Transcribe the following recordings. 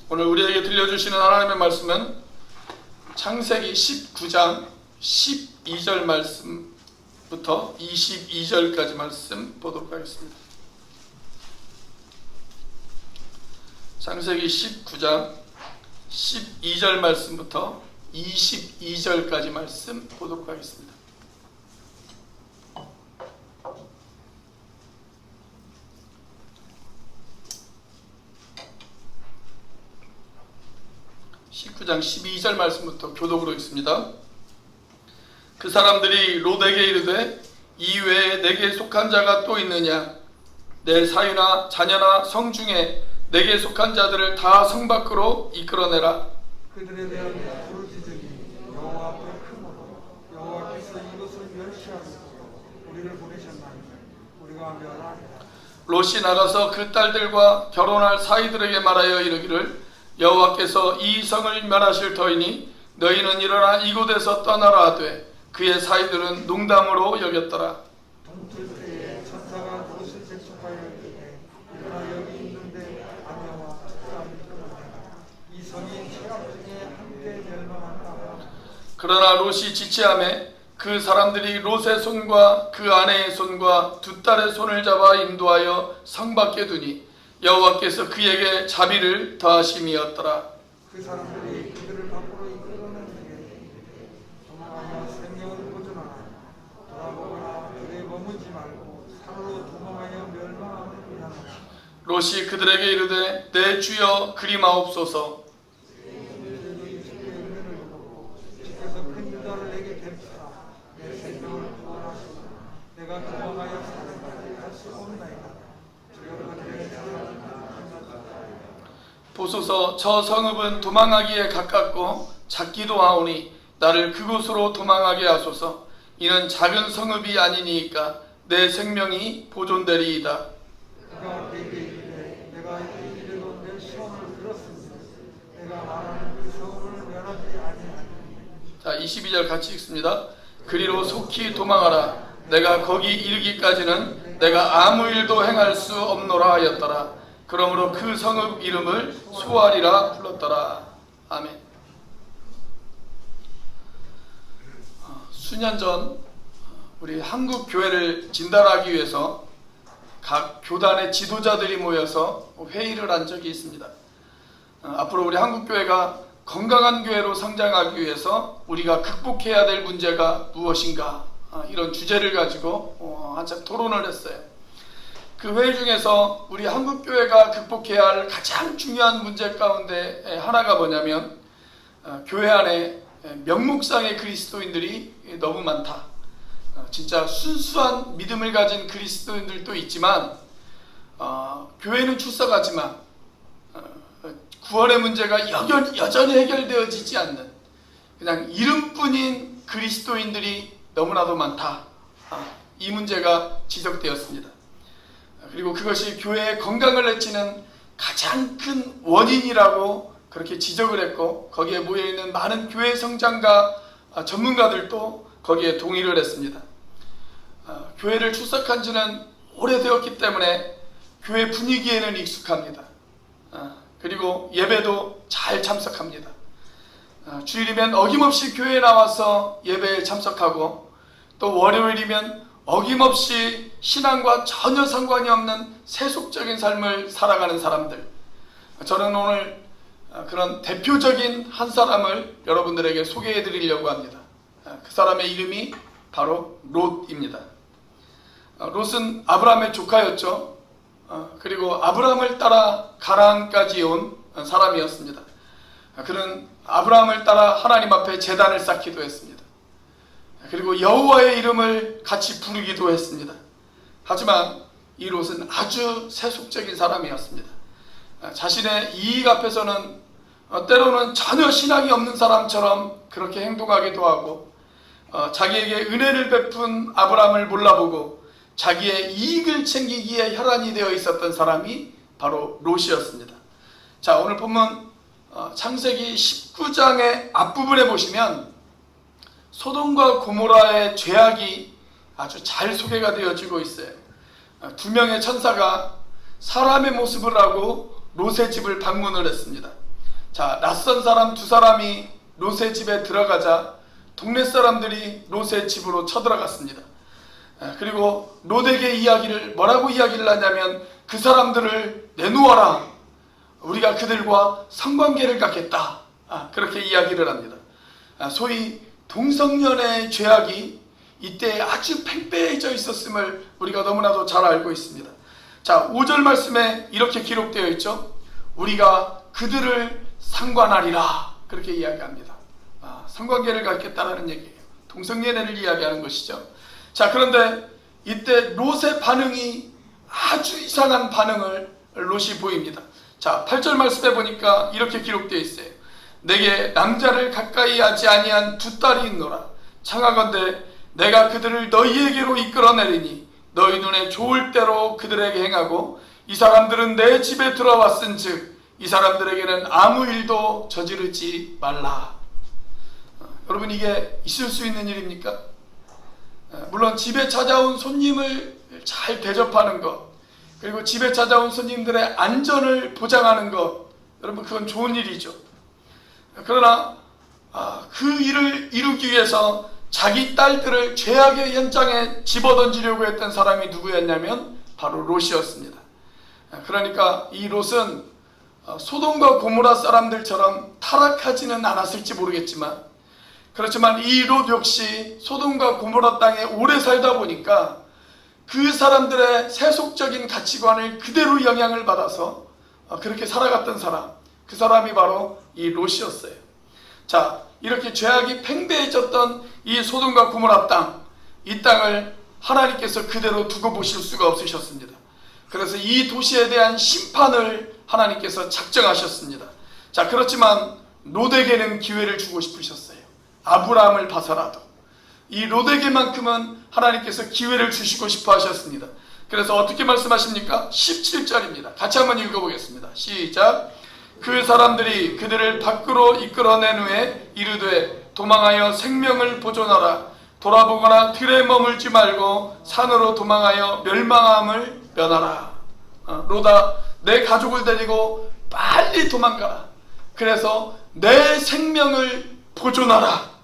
오늘 우리에게 들려주시는 하나님의 말씀은 창세기 19장 12절 말씀부터 22절까지 말씀 보도록 하겠습니다. 창세기 19장 12절 말씀부터 22절까지 말씀 보도록 하겠습니다. (19장 12절) 말씀부터 교독으로 읽습니다. 그 사람들이 롯에게 이르되 이 외에 내게 속한 자가 또 있느냐? 내 사유나 자녀나 성 중에 내게 속한 자들을 다 성 밖으로 이끌어내라. 그들에 대한 부르짖으니 여호와 앞에 크므로 여호와께서 이것을 멸시하시고 우리를 보내셨나니 우리가 멸하리라. 롯이 나가서 그 딸들과 결혼할 사이들에게 말하여 이르기를 여호와께서 이 성을 멸하실 터이니 너희는 일어나 이곳에서 떠나라 하되 그의 사이들은 농담으로 여겼더라. 동틀 때에 천사가 롯을 재촉하여 이르되 일어나 여기 있는데 아내와 사람이 끊어내라. 이 성이 최악 중에 함께 멸망하노라. 그러나 롯이 지체하매 그 사람들이 롯의 손과 그 아내의 손과 두 딸의 손을 잡아 인도하여 성 밖에 두니 여호와께서 그에게 자비를 더하심이었더라. 그 사람들이 그들을 밖으로 이끌어낸 후에 도망하여 생명을 보존하라. 돌아보거나 그에 머무지 말고 산으로 도망하여 멸망함을 위하노라. 롯이 그들에게 이르되 내 주여 그리마옵소서. 그들이 주의 은혜를 보고 주께서 큰 유다를 내게 뵙사 내 생명을 구원하시고 내가 도망하여 사는까지 갈 수 없나이다. 주여 그들의 사랑을 보소서 저 성읍은 도망하기에 가깝고 작기도 하오니 나를 그곳으로 도망하게 하소서. 이는 작은 성읍이 아니니까 내 생명이 보존되리이다. 그가 내게 이르되 내가 이리로 내 시험을 들었습니다. 내가 말하는 그 성을 멸하지 아니하니. 자, 22절 같이 읽습니다. 그리로 속히 도망하라. 내가 거기 이르기까지는 내가 아무 일도 행할 수 없노라 하였더라. 그러므로 그 성읍 이름을 소알이라 불렀더라. 아멘. 수년 전 우리 한국 교회를 진단하기 위해서 각 교단의 지도자들이 모여서 회의를 한 적이 있습니다. 앞으로 우리 한국 교회가 건강한 교회로 성장하기 위해서 우리가 극복해야 될 문제가 무엇인가, 이런 주제를 가지고 한참 토론을 했어요. 그 회의 중에서 우리 한국교회가 극복해야 할 가장 중요한 문제 가운데 하나가 뭐냐면 교회 안에 명목상의 그리스도인들이 너무 많다. 진짜 순수한 믿음을 가진 그리스도인들도 있지만 교회는 출석하지만 구원의 문제가 여전히 해결되어지지 않는 그냥 이름뿐인 그리스도인들이 너무나도 많다. 이 문제가 지적되었습니다. 그리고 그것이 교회의 건강을 해치는 가장 큰 원인이라고 그렇게 지적을 했고 거기에 모여있는 많은 교회 성장가 전문가들도 거기에 동의를 했습니다. 교회를 출석한 지는 오래되었기 때문에 교회 분위기에는 익숙합니다. 그리고 예배도 잘 참석합니다. 주일이면 어김없이 교회에 나와서 예배에 참석하고 또 월요일이면 어김없이 신앙과 전혀 상관이 없는 세속적인 삶을 살아가는 사람들. 저는 오늘 그런 대표적인 한 사람을 여러분들에게 소개해 드리려고 합니다. 그 사람의 이름이 바로 롯입니다. 롯은 아브라함의 조카였죠. 그리고 아브라함을 따라 가나안까지 온 사람이었습니다. 그는 아브라함을 따라 하나님 앞에 제단을 쌓기도 했습니다. 그리고 여호와의 이름을 같이 부르기도 했습니다. 하지만 이 롯은 아주 세속적인 사람이었습니다. 자신의 이익 앞에서는 때로는 전혀 신앙이 없는 사람처럼 그렇게 행동하기도 하고 자기에게 은혜를 베푼 아브라함을 몰라보고 자기의 이익을 챙기기에 혈안이 되어 있었던 사람이 바로 롯이었습니다. 자, 오늘 본문 창세기 19장의 앞부분에 보시면 소돔과 고모라의 죄악이 아주 잘 소개가 되어지고 있어요. 두 명의 천사가 사람의 모습을 하고 롯의 집을 방문을 했습니다. 자, 낯선 사람 두 사람이 롯의 집에 들어가자 동네 사람들이 롯의 집으로 쳐들어갔습니다. 그리고 롯에게 뭐라고 이야기를 하냐면 그 사람들을 내놓아라. 우리가 그들과 성관계를 갖겠다. 그렇게 이야기를 합니다. 소위 동성연애의 죄악이 이때 아주 팽배해져 있었음을 우리가 너무나도 잘 알고 있습니다. 자, 5절 말씀에 이렇게 기록되어 있죠. 우리가 그들을 상관하리라. 그렇게 이야기합니다. 성관계를 갖겠다라는 얘기예요. 동성연애를 이야기하는 것이죠. 자, 그런데 이때 롯의 반응이 아주 이상한 반응을 롯이 보입니다. 자, 8절 말씀에 보니까 이렇게 기록되어 있어요. 내게 남자를 가까이 하지 아니한 두 딸이 있노라. 청하건대 내가 그들을 너희에게로 이끌어내리니 너희 눈에 좋을 대로 그들에게 행하고 이 사람들은 내 집에 들어왔은즉 이 사람들에게는 아무 일도 저지르지 말라. 여러분, 이게 있을 수 있는 일입니까? 물론 집에 찾아온 손님을 잘 대접하는 것, 그리고 집에 찾아온 손님들의 안전을 보장하는 것, 여러분, 그건 좋은 일이죠. 그러나 그 일을 이루기 위해서 자기 딸들을 죄악의 연장에 집어던지려고 했던 사람이 누구였냐면 바로 롯이었습니다. 그러니까 이 롯은 소돔과 고모라 사람들처럼 타락하지는 않았을지 모르겠지만, 그렇지만 이 롯 역시 소돔과 고모라 땅에 오래 살다 보니까 그 사람들의 세속적인 가치관을 그대로 영향을 받아서 그렇게 살아갔던 사람, 그 사람이 바로 이 롯이었어요. 자, 이렇게 죄악이 팽배해졌던 이 소돔과 고모라 땅, 이 땅을 하나님께서 그대로 두고 보실 수가 없으셨습니다. 그래서 이 도시에 대한 심판을 하나님께서 작정하셨습니다. 자, 그렇지만 롯에게는 기회를 주고 싶으셨어요. 아브라함을 봐서라도 이 롯에게만큼은 하나님께서 기회를 주시고 싶어 하셨습니다. 그래서 어떻게 말씀하십니까? 17절입니다. 같이 한번 읽어보겠습니다. 시작. 그 사람들이 그들을 밖으로 이끌어낸 후에 이르되 도망하여 생명을 보존하라. 돌아보거나 들에 머물지 말고 산으로 도망하여 멸망함을 면하라. 롯아, 내 가족을 데리고 빨리 도망가라. 그래서 내 생명을 보존하라.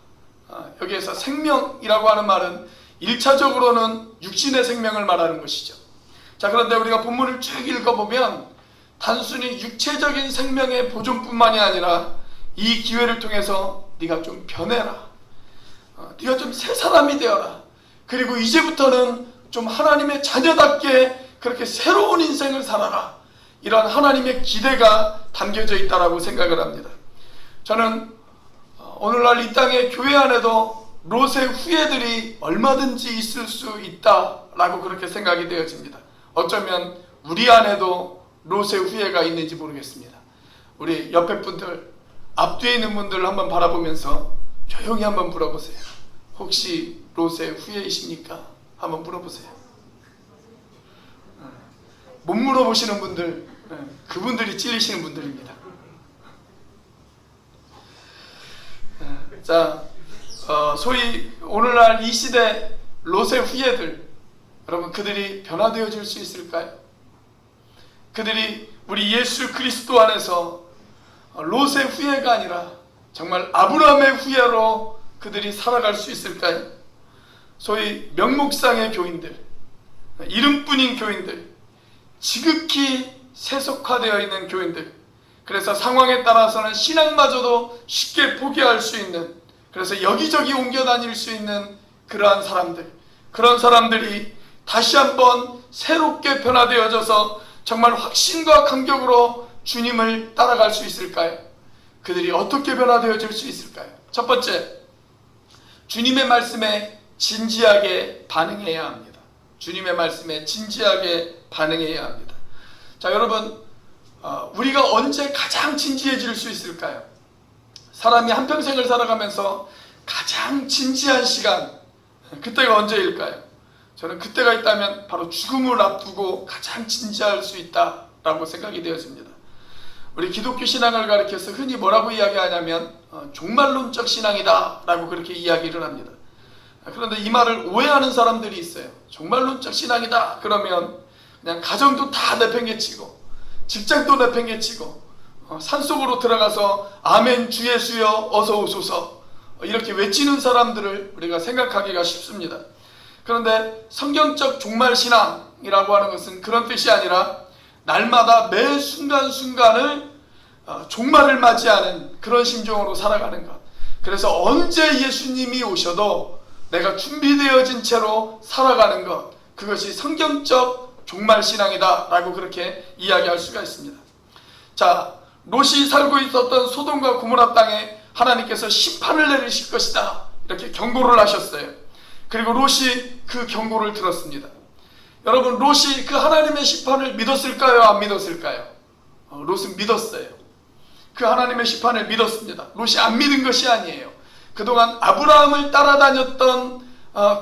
여기에서 생명이라고 하는 말은 1차적으로는 육신의 생명을 말하는 것이죠. 자, 그런데 우리가 본문을 쭉 읽어보면 단순히 육체적인 생명의 보존뿐만이 아니라 이 기회를 통해서 네가 좀 변해라. 네가 좀 새 사람이 되어라. 그리고 이제부터는 좀 하나님의 자녀답게 그렇게 새로운 인생을 살아라. 이런 하나님의 기대가 담겨져 있다라고 생각을 합니다. 저는 오늘날 이 땅의 교회 안에도 롯의 후예들이 얼마든지 있을 수 있다라고 그렇게 생각이 되어집니다. 어쩌면 우리 안에도 롯의 후예가 있는지 모르겠습니다. 우리 옆에 분들, 앞뒤에 있는 분들 한번 바라보면서 조용히 한번 물어보세요. 혹시 롯의 후예이십니까? 한번 물어보세요. 못 물어보시는 분들, 그분들이 찔리시는 분들입니다. 자, 소위 오늘날 이 시대 롯의 후예들, 여러분, 그들이 변화되어질 수 있을까요? 그들이 우리 예수 그리스도 안에서 롯의 후예가 아니라 정말 아브라함의 후예로 그들이 살아갈 수 있을까요? 소위 명목상의 교인들, 이름뿐인 교인들, 지극히 세속화되어 있는 교인들, 그래서 상황에 따라서는 신앙마저도 쉽게 포기할 수 있는, 그래서 여기저기 옮겨 다닐 수 있는 그러한 사람들, 그런 사람들이 다시 한번 새롭게 변화되어져서 정말 확신과 감격으로 주님을 따라갈 수 있을까요? 그들이 어떻게 변화되어질 수 있을까요? 첫 번째, 주님의 말씀에 진지하게 반응해야 합니다. 주님의 말씀에 진지하게 반응해야 합니다. 자, 여러분, 우리가 언제 가장 진지해질 수 있을까요? 사람이 한평생을 살아가면서 가장 진지한 시간, 그때가 언제일까요? 저는 그때가 있다면 바로 죽음을 앞두고 가장 진지할 수 있다라고 생각이 되어집니다. 우리 기독교 신앙을 가리켜서 흔히 뭐라고 이야기하냐면 종말론적 신앙이다 라고 그렇게 이야기를 합니다. 그런데 이 말을 오해하는 사람들이 있어요. 종말론적 신앙이다 그러면 그냥 가정도 다 내팽개치고 직장도 내팽개치고 산속으로 들어가서 아멘 주 예수여 어서 오소서 이렇게 외치는 사람들을 우리가 생각하기가 쉽습니다. 그런데 성경적 종말신앙이라고 하는 것은 그런 뜻이 아니라 날마다 매 순간순간을 종말을 맞이하는 그런 심정으로 살아가는 것. 그래서 언제 예수님이 오셔도 내가 준비되어진 채로 살아가는 것, 그것이 성경적 종말신앙이다 라고 그렇게 이야기할 수가 있습니다. 자, 롯이 살고 있었던 소돔과 고모라 땅에 하나님께서 심판을 내리실 것이다 이렇게 경고를 하셨어요. 그리고 롯이 그 경고를 들었습니다. 여러분, 롯이 그 하나님의 심판을 믿었을까요? 안 믿었을까요? 롯은 믿었어요. 그 하나님의 심판을 믿었습니다. 롯이 안 믿은 것이 아니에요. 그동안 아브라함을 따라다녔던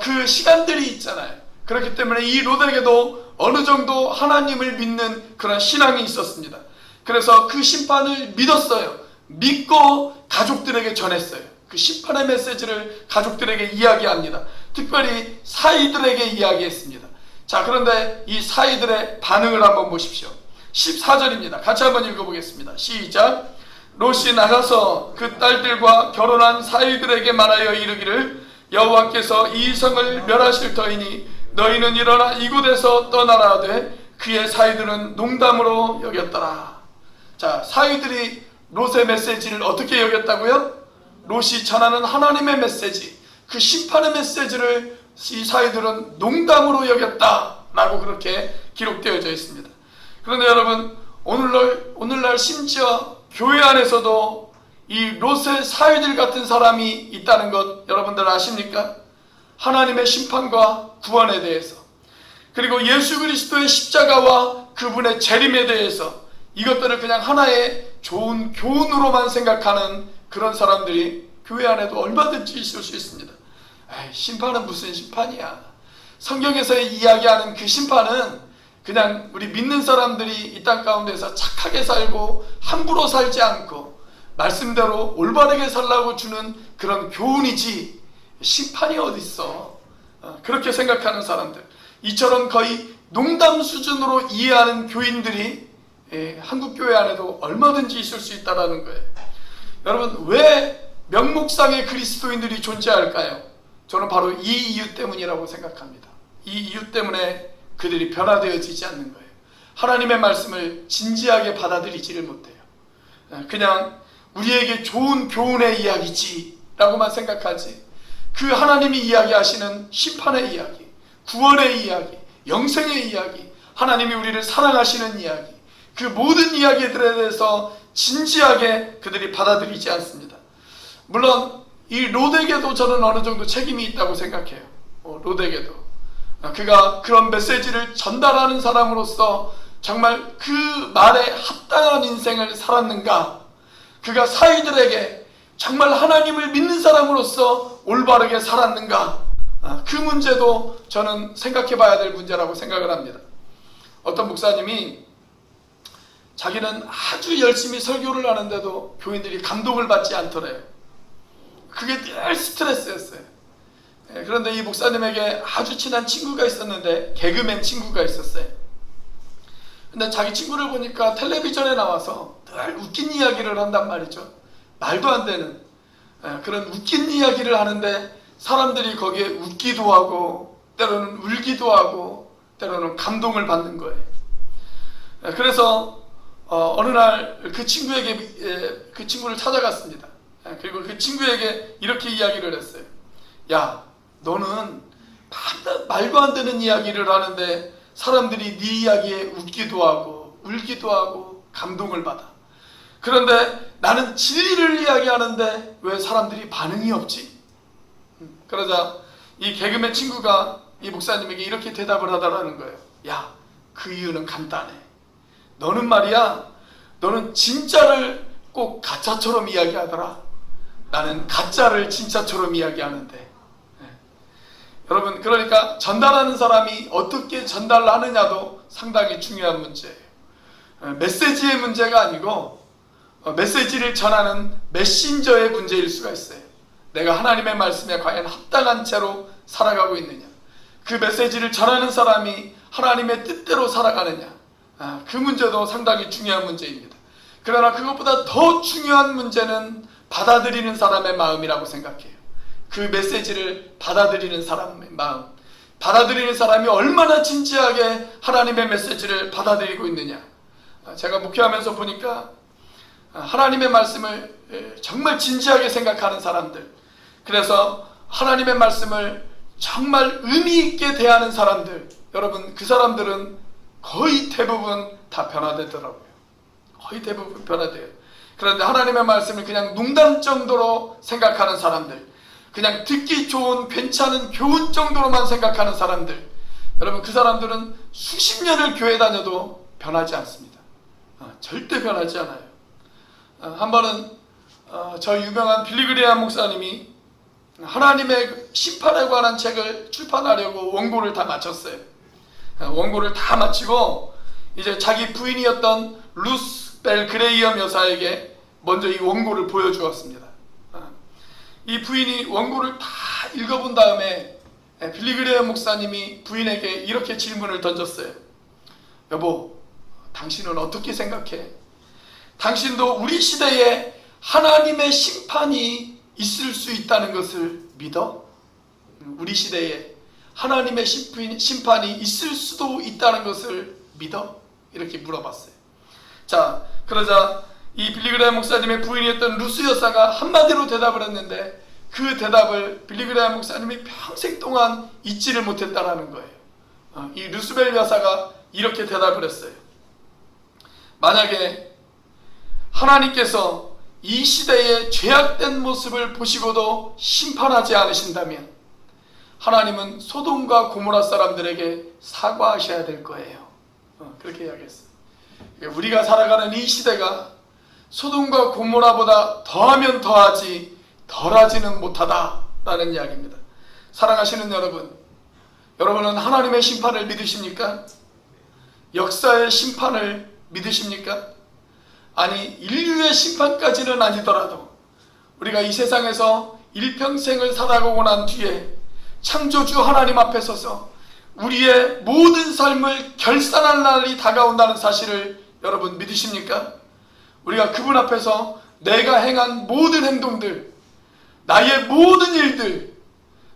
그 시간들이 있잖아요. 그렇기 때문에 이 롯에게도 어느 정도 하나님을 믿는 그런 신앙이 있었습니다. 그래서 그 심판을 믿었어요. 믿고 가족들에게 전했어요. 그 심판의 메시지를 가족들에게 이야기합니다. 특별히 사위들에게 이야기했습니다. 자, 그런데 이 사위들의 반응을 한번 보십시오. 14절입니다. 같이 한번 읽어보겠습니다. 시작. 롯이 나가서 그 딸들과 결혼한 사위들에게 말하여 이르기를 여호와께서 이 성을 멸하실 터이니 너희는 일어나 이곳에서 떠나라 하되 그의 사위들은 농담으로 여겼더라. 자, 사위들이 롯의 메시지를 어떻게 여겼다고요? 롯이 전하는 하나님의 메시지, 그 심판의 메시지를 이 사위들은 농담으로 여겼다라고 그렇게 기록되어져 있습니다. 그런데 여러분, 오늘날 심지어 교회 안에서도 이 롯의 사위들 같은 사람이 있다는 것 여러분들 아십니까? 하나님의 심판과 구원에 대해서, 그리고 예수 그리스도의 십자가와 그분의 재림에 대해서 이것들을 그냥 하나의 좋은 교훈으로만 생각하는 그런 사람들이 교회 안에도 얼마든지 있을 수 있습니다. 에이, 심판은 무슨 심판이야. 성경에서 이야기하는 그 심판은 그냥 우리 믿는 사람들이 이 땅 가운데서 착하게 살고 함부로 살지 않고 말씀대로 올바르게 살라고 주는 그런 교훈이지 심판이 어딨어. 그렇게 생각하는 사람들, 이처럼 거의 농담 수준으로 이해하는 교인들이 한국교회 안에도 얼마든지 있을 수 있다는 거예요. 여러분, 왜 명목상의 그리스도인들이 존재할까요? 저는 바로 이 이유 때문이라고 생각합니다. 이 이유 때문에 그들이 변화되어지지 않는 거예요. 하나님의 말씀을 진지하게 받아들이지를 못해요. 그냥 우리에게 좋은 교훈의 이야기지 라고만 생각하지, 그 하나님이 이야기하시는 심판의 이야기, 구원의 이야기, 영생의 이야기, 하나님이 우리를 사랑하시는 이야기, 그 모든 이야기들에 대해서 진지하게 그들이 받아들이지 않습니다. 물론 이 롯에게도 저는 어느 정도 책임이 있다고 생각해요. 롯에게도 그가 그런 메시지를 전달하는 사람으로서 정말 그 말에 합당한 인생을 살았는가, 그가 사위들에게 정말 하나님을 믿는 사람으로서 올바르게 살았는가, 그 문제도 저는 생각해 봐야 될 문제라고 생각을 합니다. 어떤 목사님이 자기는 아주 열심히 설교를 하는데도 교인들이 감동을 받지 않더래요. 그게 늘 스트레스였어요. 그런데 이 목사님에게 아주 친한 친구가 있었는데, 개그맨 친구가 있었어요. 근데 자기 친구를 보니까 텔레비전에 나와서 늘 웃긴 이야기를 한단 말이죠. 말도 안 되는 그런 웃긴 이야기를 하는데 사람들이 거기에 웃기도 하고 때로는 울기도 하고 때로는 감동을 받는 거예요. 그래서 어느 날 그 친구에게 그 친구를 찾아갔습니다. 그리고 그 친구에게 이렇게 이야기를 했어요. 야, 너는 말도 안 되는 이야기를 하는데 사람들이 네 이야기에 웃기도 하고 울기도 하고 감동을 받아. 그런데 나는 진리를 이야기하는데 왜 사람들이 반응이 없지? 그러자 이 개그맨 친구가 이 목사님에게 이렇게 대답을 하더라는 거예요. 야, 그 이유는 간단해. 너는 말이야, 너는 진짜를 꼭 가짜처럼 이야기하더라. 나는 가짜를 진짜처럼 이야기하는데. 여러분, 그러니까 전달하는 사람이 어떻게 전달하느냐도 상당히 중요한 문제예요. 메시지의 문제가 아니고 메시지를 전하는 메신저의 문제일 수가 있어요. 내가 하나님의 말씀에 과연 합당한 채로 살아가고 있느냐, 그 메시지를 전하는 사람이 하나님의 뜻대로 살아가느냐, 그 문제도 상당히 중요한 문제입니다. 그러나 그것보다 더 중요한 문제는 받아들이는 사람의 마음이라고 생각해요. 그 메시지를 받아들이는 사람의 마음, 받아들이는 사람이 얼마나 진지하게 하나님의 메시지를 받아들이고 있느냐. 제가 목회하면서 보니까 하나님의 말씀을 정말 진지하게 생각하는 사람들, 그래서 하나님의 말씀을 정말 의미 있게 대하는 사람들, 여러분 그 사람들은 거의 대부분 다 변화되더라고요. 거의 대부분 변화돼요. 그런데 하나님의 말씀을 그냥 농담 정도로 생각하는 사람들, 그냥 듣기 좋은 괜찮은 교훈 정도로만 생각하는 사람들, 여러분 그 사람들은 수십 년을 교회 다녀도 변하지 않습니다. 절대 변하지 않아요. 한 번은 저 유명한 빌리그레이엄 목사님이 하나님의 심판에 관한 책을 출판하려고 원고를 다 마쳤어요. 원고를 다 마치고 이제 자기 부인이었던 루스 벨 그레이엄 여사에게 먼저 이 원고를 보여주었습니다. 이 부인이 원고를 다 읽어본 다음에 빌리그레이엄 목사님이 부인에게 이렇게 질문을 던졌어요. 여보, 당신은 어떻게 생각해? 당신도 우리 시대에 하나님의 심판이 있을 수 있다는 것을 믿어? 우리 시대에 하나님의 심판이 있을 수도 있다는 것을 믿어? 이렇게 물어봤어요. 자, 그러자 이 빌리그레이엄 목사님의 부인이었던 루스 여사가 한마디로 대답을 했는데 그 대답을 빌리그레이엄 목사님이 평생 동안 잊지를 못했다라는 거예요. 이 루스벨 여사가 이렇게 대답을 했어요. 만약에 하나님께서 이 시대의 죄악된 모습을 보시고도 심판하지 않으신다면 하나님은 소돔과 고모라 사람들에게 사과하셔야 될 거예요. 그렇게 이야기했어요. 우리가 살아가는 이 시대가 소돔과 고모라보다 더하면 더하지 덜하지는 못하다라는 이야기입니다. 사랑하시는 여러분, 여러분은 하나님의 심판을 믿으십니까? 역사의 심판을 믿으십니까? 아니, 인류의 심판까지는 아니더라도 우리가 이 세상에서 일평생을 살아가고 난 뒤에 창조주 하나님 앞에 서서 우리의 모든 삶을 결산할 날이 다가온다는 사실을 여러분 믿으십니까? 우리가 그분 앞에서 내가 행한 모든 행동들, 나의 모든 일들,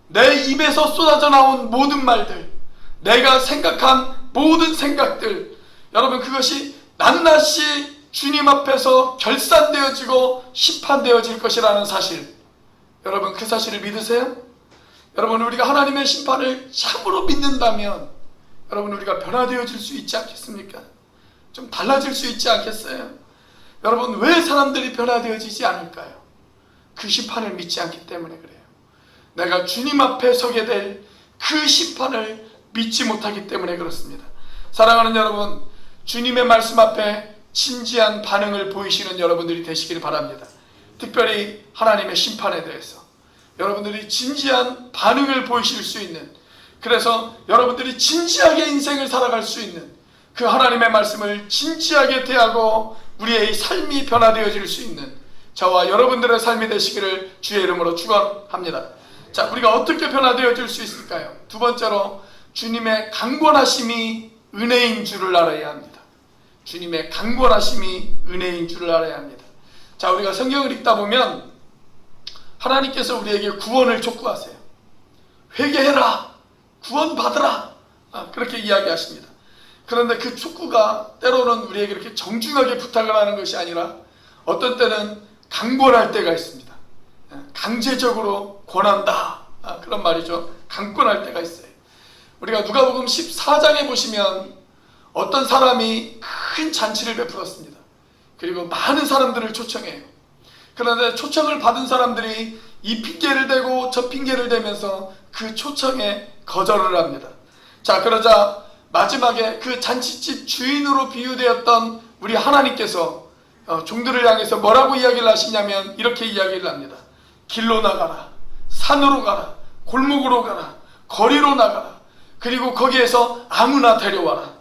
내 입에서 쏟아져 나온 모든 말들, 내가 생각한 모든 생각들, 여러분 그것이 낱낱이 주님 앞에서 결산되어지고 심판되어질 것이라는 사실, 여러분 그 사실을 믿으세요? 여러분 우리가 하나님의 심판을 참으로 믿는다면 여러분 우리가 변화되어질 수 있지 않겠습니까? 좀 달라질 수 있지 않겠어요? 여러분 왜 사람들이 변화되어지지 않을까요? 그 심판을 믿지 않기 때문에 그래요. 내가 주님 앞에 서게 될 그 심판을 믿지 못하기 때문에 그렇습니다. 사랑하는 여러분, 주님의 말씀 앞에 진지한 반응을 보이시는 여러분들이 되시길 바랍니다. 특별히 하나님의 심판에 대해서 여러분들이 진지한 반응을 보이실 수 있는, 그래서 여러분들이 진지하게 인생을 살아갈 수 있는 그 하나님의 말씀을 진지하게 대하고 우리의 삶이 변화되어질 수 있는 저와 여러분들의 삶이 되시기를 주의 이름으로 축원합니다. 자, 우리가 어떻게 변화되어질 수 있을까요? 두 번째로 주님의 강권하심이 은혜인 줄을 알아야 합니다. 주님의 강권하심이 은혜인 줄을 알아야 합니다. 자, 우리가 성경을 읽다 보면 하나님께서 우리에게 구원을 촉구하세요. 회개해라, 구원받으라, 그렇게 이야기하십니다. 그런데 그 촉구가 때로는 우리에게 이렇게 정중하게 부탁을 하는 것이 아니라 어떤 때는 강권할 때가 있습니다. 강제적으로 권한다, 그런 말이죠. 강권할 때가 있어요. 우리가 누가복음 14장에 보시면 어떤 사람이 큰 잔치를 베풀었습니다. 그리고 많은 사람들을 초청해요. 그런데 초청을 받은 사람들이 이 핑계를 대고 저 핑계를 대면서 그 초청에 거절을 합니다. 자, 그러자 마지막에 그 잔치집 주인으로 비유되었던 우리 하나님께서 종들을 향해서 뭐라고 이야기를 하시냐면 이렇게 이야기를 합니다. 길로 나가라, 산으로 가라, 골목으로 가라, 거리로 나가라. 그리고 거기에서 아무나 데려와라.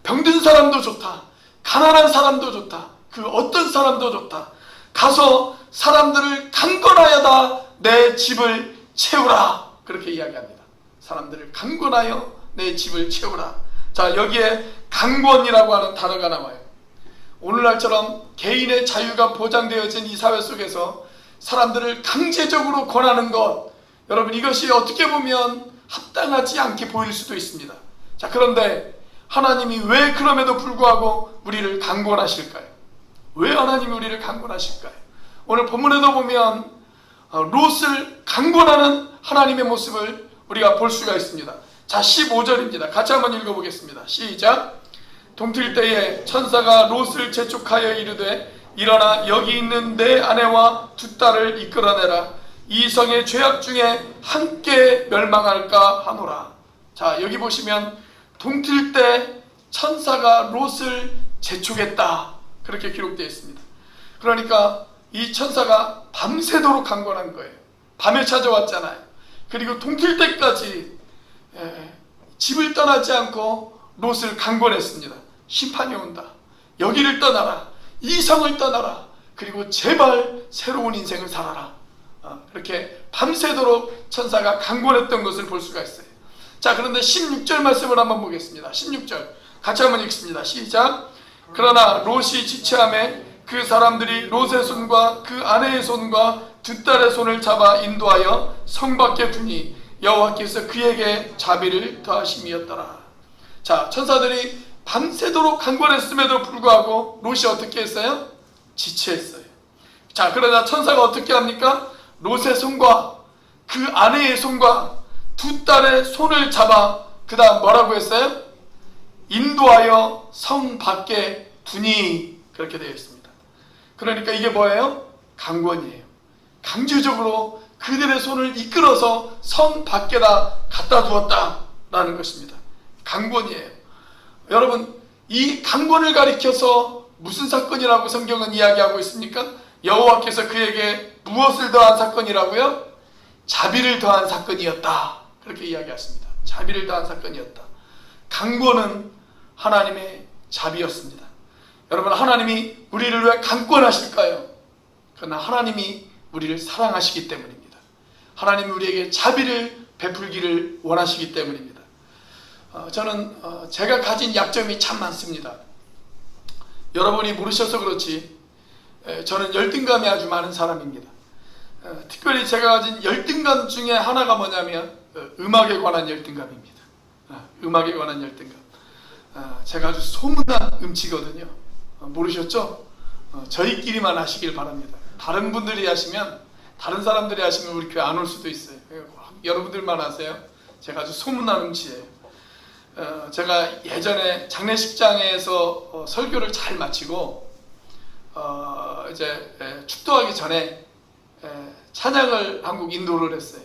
병든 사람도 좋다, 가난한 사람도 좋다, 그 어떤 사람도 좋다. 가서 사람들을 강권하여다 내 집을 채우라. 그렇게 이야기합니다. 사람들을 강권하여 내 집을 채우라. 자, 여기에 강권이라고 하는 단어가 나와요. 오늘날처럼 개인의 자유가 보장되어진 이 사회 속에서 사람들을 강제적으로 권하는 것, 여러분 이것이 어떻게 보면 합당하지 않게 보일 수도 있습니다. 자, 그런데 하나님이 왜 그럼에도 불구하고 우리를 강권하실까요? 왜 하나님이 우리를 강권하실까요? 오늘 본문에도 보면 롯을 강권하는 하나님의 모습을 우리가 볼 수가 있습니다. 자, 15절입니다. 같이 한번 읽어보겠습니다. 시작. 동틀 때에 천사가 롯을 재촉하여 이르되 일어나 여기 있는 내 아내와 두 딸을 이끌어내라. 이 성의 죄악 중에 함께 멸망할까 하노라. 자, 여기 보시면 동틀 때 천사가 롯을 재촉했다, 그렇게 기록되어 있습니다. 그러니까 이 천사가 밤새도록 강권한 거예요. 밤에 찾아왔잖아요. 그리고 동틀 때까지 집을 떠나지 않고 롯을 강권했습니다. 심판이 온다. 여기를 떠나라. 이 성을 떠나라. 그리고 제발 새로운 인생을 살아라. 이렇게 밤새도록 천사가 강권했던 것을 볼 수가 있어요. 자, 그런데 16절 말씀을 한번 보겠습니다. 16절 같이 한번 읽습니다. 시작. 그러나 롯이 지체함에 그 사람들이 롯의 손과 그 아내의 손과 두 딸의 손을 잡아 인도하여 성 밖에 두니 여호와께서 그에게 자비를 더하심이었더라. 자, 천사들이 밤새도록 강권했음에도 불구하고 롯이 어떻게 했어요? 지체했어요. 자, 그러나 천사가 어떻게 합니까? 롯의 손과 그 아내의 손과 두 딸의 손을 잡아 그 다음 뭐라고 했어요? 인도하여 성 밖에 두니, 그렇게 되어 있습니다. 그러니까 이게 뭐예요? 강권이에요. 강제적으로 그들의 손을 이끌어서 성 밖에다 갖다 두었다라는 것입니다. 강권이에요. 여러분, 이 강권을 가리켜서 무슨 사건이라고 성경은 이야기하고 있습니까? 여호와께서 그에게 무엇을 더한 사건이라고요? 자비를 더한 사건이었다, 그렇게 이야기했습니다. 자비를 더한 사건이었다. 강권은 하나님의 자비였습니다. 여러분, 하나님이 우리를 왜 강권하실까요? 그러나 하나님이 우리를 사랑하시기 때문입니다. 하나님이 우리에게 자비를 베풀기를 원하시기 때문입니다. 저는 제가 가진 약점이 참 많습니다. 여러분이 모르셔서 그렇지 저는 열등감이 아주 많은 사람입니다. 특별히 제가 가진 열등감 중에 하나가 뭐냐면 음악에 관한 열등감입니다. 음악에 관한 열등감. 제가 아주 소문난 음치거든요. 모르셨죠? 저희끼리만 하시길 바랍니다. 다른 분들이 하시면, 다른 사람들이 하시면 우리 교회 안 올 수도 있어요. 여러분들만 하세요. 제가 아주 소문난 음치예요. 제가 예전에 장례식장에서 설교를 잘 마치고 이제 축도하기 전에 찬양을 한 곡 인도를 했어요.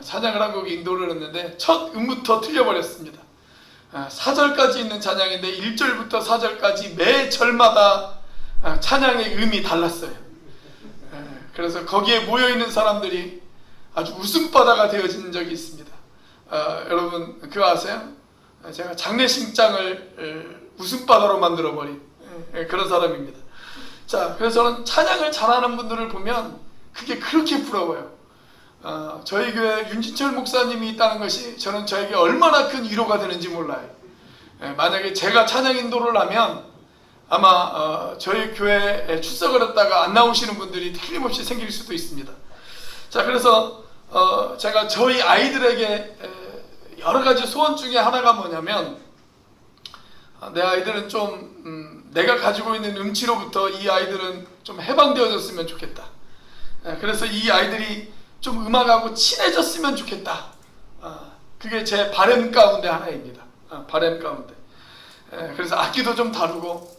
찬양을 한 곡 인도를 했는데 첫 음부터 틀려버렸습니다. 4절까지 있는 찬양인데 1절부터 4절까지 매 절마다 찬양의 음이 달랐어요. 그래서 거기에 모여있는 사람들이 아주 웃음바다가 되어진 적이 있습니다. 여러분 그거 아세요? 제가 장례식장을 웃음바다로 만들어버린 그런 사람입니다. 자, 그래서 저는 찬양을 잘하는 분들을 보면 그게 그렇게 부러워요. 저희 교회 윤진철 목사님이 있다는 것이 저는 저에게 얼마나 큰 위로가 되는지 몰라요. 만약에 제가 찬양 인도를 하면 아마 저희 교회에 출석을 했다가 안 나오시는 분들이 틀림없이 생길 수도 있습니다. 자, 그래서 제가 저희 아이들에게 여러 가지 소원 중에 하나가 뭐냐면 내 아이들은 좀 내가 가지고 있는 음치로부터 이 아이들은 좀 해방되어졌으면 좋겠다. 그래서 이 아이들이 좀 음악하고 친해졌으면 좋겠다. 그게 제 바람 가운데 하나입니다. 바람 가운데. 그래서 악기도 좀 다루고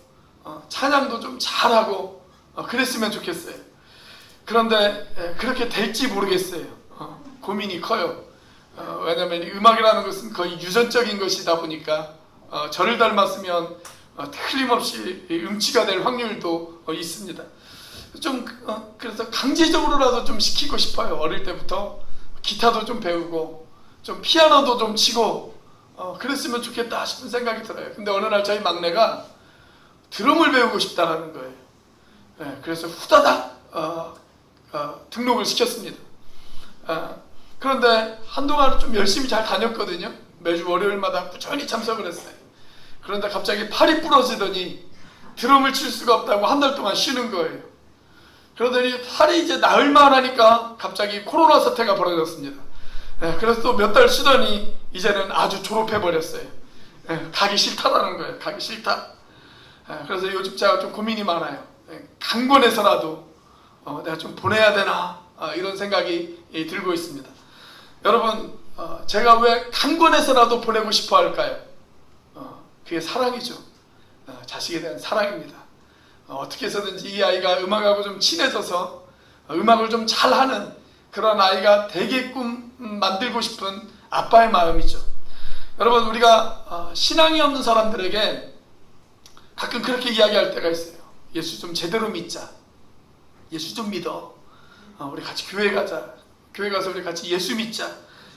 찬양도 좀 잘하고 그랬으면 좋겠어요. 그런데 그렇게 될지 모르겠어요. 고민이 커요. 왜냐하면 음악이라는 것은 거의 유전적인 것이다 보니까 저를 닮았으면 틀림없이 음치가 될 확률도 있습니다. 좀 그래서 강제적으로라도 좀 시키고 싶어요. 어릴 때부터 기타도 좀 배우고 좀 피아노도 좀 치고 그랬으면 좋겠다 싶은 생각이 들어요. 근데 어느 날 저희 막내가 드럼을 배우고 싶다라는 거예요. 그래서 후다닥 등록을 시켰습니다. 그런데 한동안은 좀 열심히 잘 다녔거든요. 매주 월요일마다 꾸준히 참석을 했어요. 그런데 갑자기 팔이 부러지더니 드럼을 칠 수가 없다고 한 달 동안 쉬는 거예요. 그러더니 살이 이제 나을만 하니까 갑자기 코로나 사태가 벌어졌습니다. 그래서 또 몇 달 쉬더니 이제는 아주 졸업해버렸어요. 가기 싫다라는 거예요. 가기 싫다. 그래서 요즘 제가 좀 고민이 많아요. 강권해서라도 내가 좀 보내야 되나 이런 생각이 들고 있습니다. 여러분, 제가 왜 강권해서라도 보내고 싶어 할까요? 그게 사랑이죠. 자식에 대한 사랑입니다. 어떻게 해서든지 이 아이가 음악하고 좀 친해져서 음악을 좀 잘하는 그런 아이가 되게끔 만들고 싶은 아빠의 마음이죠. 여러분, 우리가 신앙이 없는 사람들에게 가끔 그렇게 이야기할 때가 있어요. 예수 좀 제대로 믿자. 예수 좀 믿어. 우리 같이 교회 가자. 교회 가서 우리 같이 예수 믿자.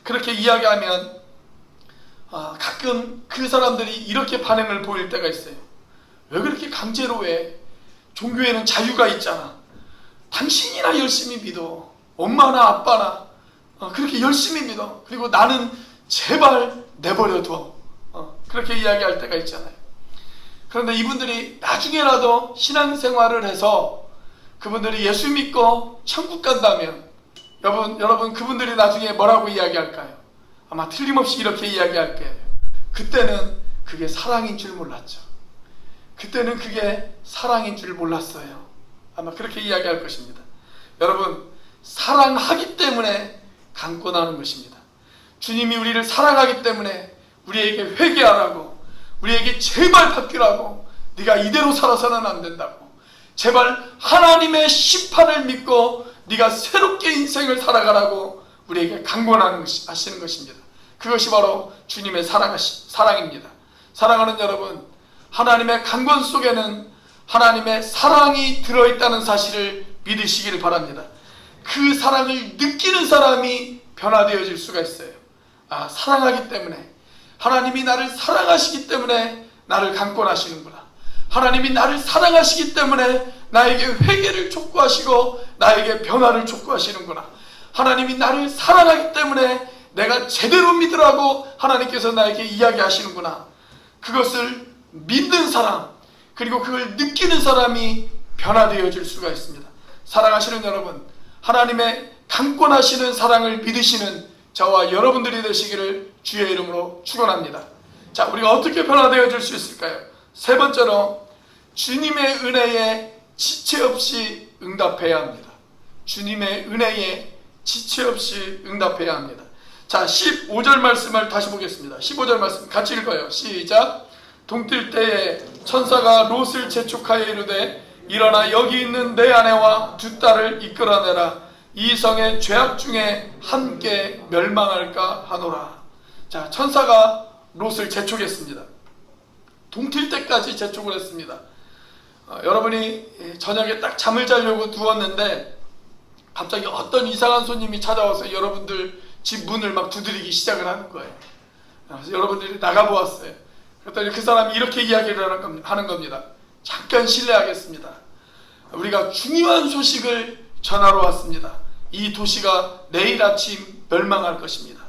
그렇게 이야기하면 가끔 그 사람들이 이렇게 반응을 보일 때가 있어요. 왜 그렇게 강제로 해? 종교에는 자유가 있잖아. 당신이나 열심히 믿어. 엄마나 아빠나 그렇게 열심히 믿어. 그리고 나는 제발 내버려둬. 그렇게 이야기할 때가 있잖아요. 그런데 이분들이 나중에라도 신앙생활을 해서 그분들이 예수 믿고 천국 간다면 여러분 그분들이 나중에 뭐라고 이야기할까요? 아마 틀림없이 이렇게 이야기할 거예요. 그때는 그게 사랑인 줄 몰랐죠. 그때는 그게 사랑인 줄 몰랐어요. 아마 그렇게 이야기할 것입니다. 여러분, 사랑하기 때문에 강권하는 것입니다. 주님이 우리를 사랑하기 때문에 우리에게 회개하라고, 우리에게 제발 바뀌라고, 네가 이대로 살아서는 안 된다고, 제발 하나님의 심판을 믿고 네가 새롭게 인생을 살아가라고 우리에게 강권하는 하시는 것입니다. 그것이 바로 주님의 사랑입니다. 사랑하는 여러분, 하나님의 강권 속에는 하나님의 사랑이 들어있다는 사실을 믿으시기를 바랍니다. 그 사랑을 느끼는 사람이 변화되어질 수가 있어요. 사랑하기 때문에, 하나님이 나를 사랑하시기 때문에 나를 강권하시는구나. 하나님이 나를 사랑하시기 때문에 나에게 회개를 촉구하시고 나에게 변화를 촉구하시는구나. 하나님이 나를 사랑하기 때문에 내가 제대로 믿으라고 하나님께서 나에게 이야기하시는구나. 그것을 믿는 사람, 그리고 그걸 느끼는 사람이 변화되어질 수가 있습니다. 사랑하시는 여러분, 하나님의 강권하시는 사랑을 믿으시는 저와 여러분들이 되시기를 주의 이름으로 축원합니다. 자, 우리가 어떻게 변화되어질 수 있을까요? 세 번째로, 주님의 은혜에 지체 없이 응답해야 합니다. 주님의 은혜에 지체 없이 응답해야 합니다. 자, 15절 말씀을 다시 보겠습니다. 15절 말씀 같이 읽어요. 시작. 동뜰 때에 천사가 롯을 재촉하여 이르되 일어나 여기 있는 내 아내와 두 딸을 이끌어내라. 이 성의 죄악 중에 함께 멸망할까 하노라. 자, 천사가 롯을 재촉했습니다. 동틀 때까지 재촉을 했습니다. 여러분이 저녁에 딱 잠을 자려고 누웠는데 갑자기 어떤 이상한 손님이 찾아와서 여러분들 집 문을 막 두드리기 시작을 하는 거예요. 그래서 여러분들이 나가보았어요. 그랬더니 그 사람이 이렇게 이야기를 하는 겁니다. 잠깐 실례하겠습니다. 우리가 중요한 소식을 전하러 왔습니다. 이 도시가 내일 아침 멸망할 것입니다.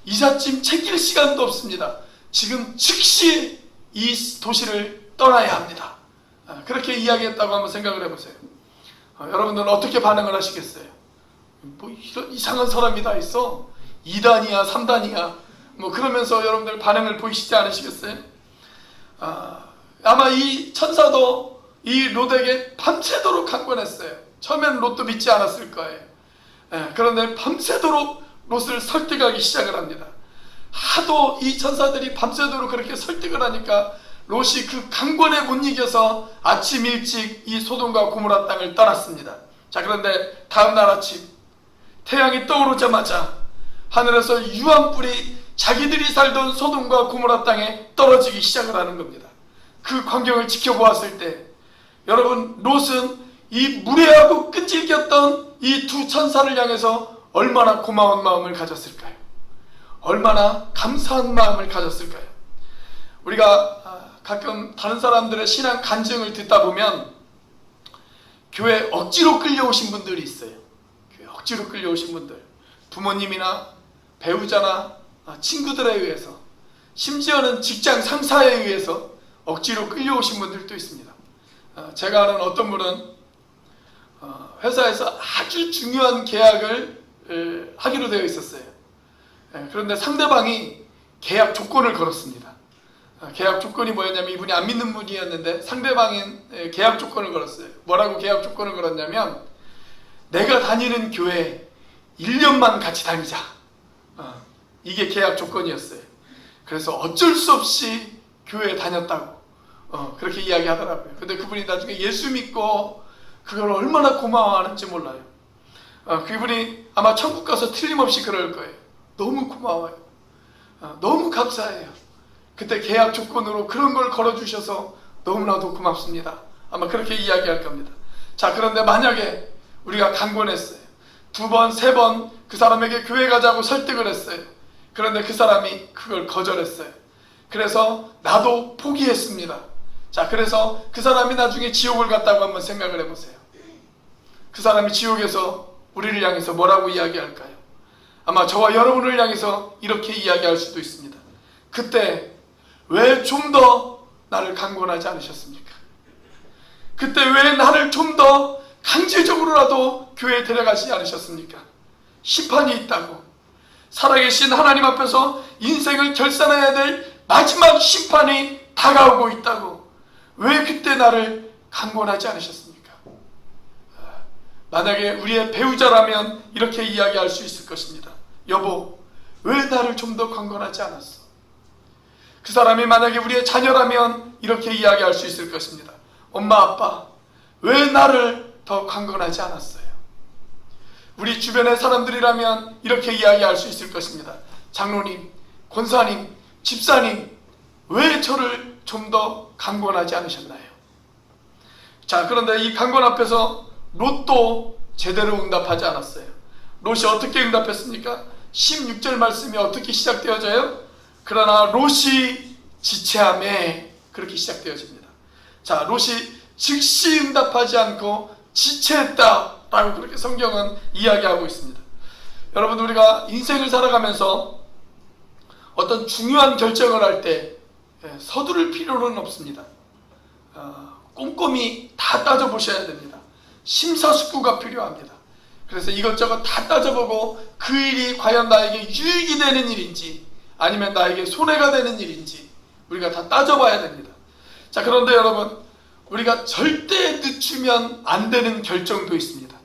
이삿짐 챙길 시간도 없습니다. 지금 즉시 이 도시를 떠나야 합니다. 그렇게 이야기했다고 한번 생각을 해보세요. 여러분들은 어떻게 반응을 하시겠어요? 뭐 이런 이상한 사람이 다 있어? 2단이야 3단이야 뭐 그러면서 여러분들 반응을 보이시지 않으시겠어요? 아마 이 천사도 이 롯에게 밤새도록 강권했어요. 처음에는 롯도 믿지 않았을 거예요. 그런데 밤새도록 롯을 설득하기 시작을 합니다. 하도 이 천사들이 밤새도록 그렇게 설득을 하니까 롯이 그 강권에 못 이겨서 아침 일찍 이 소돔과 고모라 땅을 떠났습니다. 자, 그런데 다음날 아침 태양이 떠오르자마자 하늘에서 유황불이 자기들이 살던 소돔과 고모라 땅에 떨어지기 시작을 하는 겁니다. 그 광경을 지켜보았을 때 여러분, 롯은 이 무례하고 끈질겼던 이 두 천사를 향해서 얼마나 고마운 마음을 가졌을까요? 얼마나 감사한 마음을 가졌을까요? 우리가 가끔 다른 사람들의 신앙 간증을 듣다 보면 교회 억지로 끌려오신 분들이 있어요. 교회 억지로 끌려오신 분들, 부모님이나 배우자나 친구들에 의해서, 심지어는 직장 상사에 의해서 억지로 끌려오신 분들도 있습니다. 제가 아는 어떤 분은 회사에서 아주 중요한 계약을 하기로 되어 있었어요. 그런데 상대방이 계약 조건을 걸었습니다. 계약 조건이 뭐였냐면, 이분이 안 믿는 분이었는데 상대방인 계약 조건을 걸었어요. 뭐라고 계약 조건을 걸었냐면, 내가 다니는 교회 1년만 같이 다니자. 이게 계약 조건이었어요. 그래서 어쩔 수 없이 교회에 다녔다고 그렇게 이야기하더라고요. 근데 그분이 나중에 예수 믿고 그걸 얼마나 고마워하는지 몰라요. 그분이 아마 천국 가서 틀림없이 그럴 거예요. 너무 고마워요. 너무 감사해요. 그때 계약 조건으로 그런 걸 걸어주셔서 너무나도 고맙습니다. 아마 그렇게 이야기할 겁니다. 자, 그런데 만약에 우리가 강권했어요. 2번, 3번 그 사람에게 교회 가자고 설득을 했어요. 그런데 그 사람이 그걸 거절했어요. 그래서 나도 포기했습니다. 자, 그래서 그 사람이 나중에 지옥을 갔다고 한번 생각을 해보세요. 그 사람이 지옥에서 우리를 향해서 뭐라고 이야기할까요? 아마 저와 여러분을 향해서 이렇게 이야기할 수도 있습니다. 그때 왜 좀 더 나를 강권하지 않으셨습니까? 그때 왜 나를 좀 더 강제적으로라도 교회에 데려가지 않으셨습니까? 심판이 있다고, 살아계신 하나님 앞에서 인생을 결산해야 될 마지막 심판이 다가오고 있다고, 왜 그때 나를 강권하지 않으셨습니까? 만약에 우리의 배우자라면 이렇게 이야기할 수 있을 것입니다. 여보, 왜 나를 좀 더 강권하지 않았어? 그 사람이 만약에 우리의 자녀라면 이렇게 이야기할 수 있을 것입니다. 엄마, 아빠, 왜 나를 더 강권하지 않았어요? 우리 주변의 사람들이라면 이렇게 이야기할 수 있을 것입니다. 장로님, 권사님, 집사님, 왜 저를 좀 더 강권하지 않으셨나요? 자, 그런데 이 강권 앞에서 롯도 제대로 응답하지 않았어요. 롯이 어떻게 응답했습니까? 16절 말씀이 어떻게 시작되어져요? 그러나 롯이 지체함에, 그렇게 시작되어집니다. 자, 롯이 즉시 응답하지 않고 지체했다 라고 그렇게 성경은 이야기하고 있습니다. 여러분, 우리가 인생을 살아가면서 어떤 중요한 결정을 할 때 서두를 필요는 없습니다. 꼼꼼히 다 따져보셔야 됩니다. 심사숙고가 필요합니다. 그래서 이것저것 다 따져보고 그 일이 과연 나에게 유익이 되는 일인지 아니면 나에게 손해가 되는 일인지 우리가 다 따져봐야 됩니다. 자, 그런데 여러분, 우리가 절대 늦추면 안 되는 결정도 있습니다.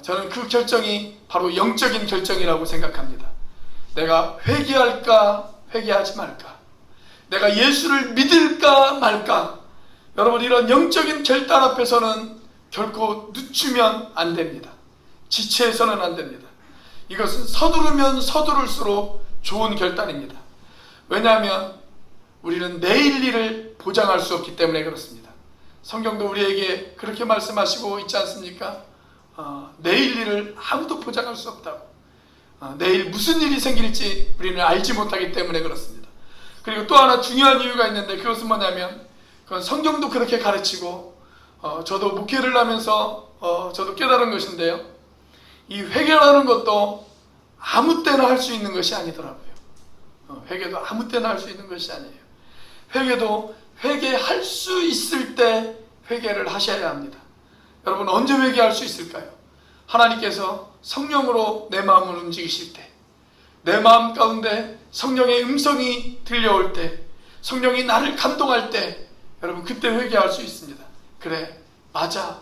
저는 그 결정이 바로 영적인 결정이라고 생각합니다. 내가 회개할까 회개하지 말까, 내가 예수를 믿을까 말까. 여러분, 이런 영적인 결단 앞에서는 결코 늦추면 안 됩니다. 지체해서는 안 됩니다. 이것은 서두르면 서두를수록 좋은 결단입니다. 왜냐하면 우리는 내일 일을 보장할 수 없기 때문에 그렇습니다. 성경도 우리에게 그렇게 말씀하시고 있지 않습니까? 내일 일을 아무도 보장할 수 없다고. 내일 무슨 일이 생길지 우리는 알지 못하기 때문에 그렇습니다. 그리고 또 하나 중요한 이유가 있는데, 그것은 뭐냐면, 그건 성경도 그렇게 가르치고 저도 목회를 하면서 저도 깨달은 것인데요, 이 회개라는 것도 아무 때나 할 수 있는 것이 아니더라고요. 회개도 아무 때나 할 수 있는 것이 아니에요. 회개도 회개할 수 있을 때 회개를 하셔야 합니다. 여러분, 언제 회개할 수 있을까요? 하나님께서 성령으로 내 마음을 움직이실 때, 내 마음 가운데 성령의 음성이 들려올 때, 성령이 나를 감동할 때, 여러분, 그때 회개할 수 있습니다. 그래, 맞아,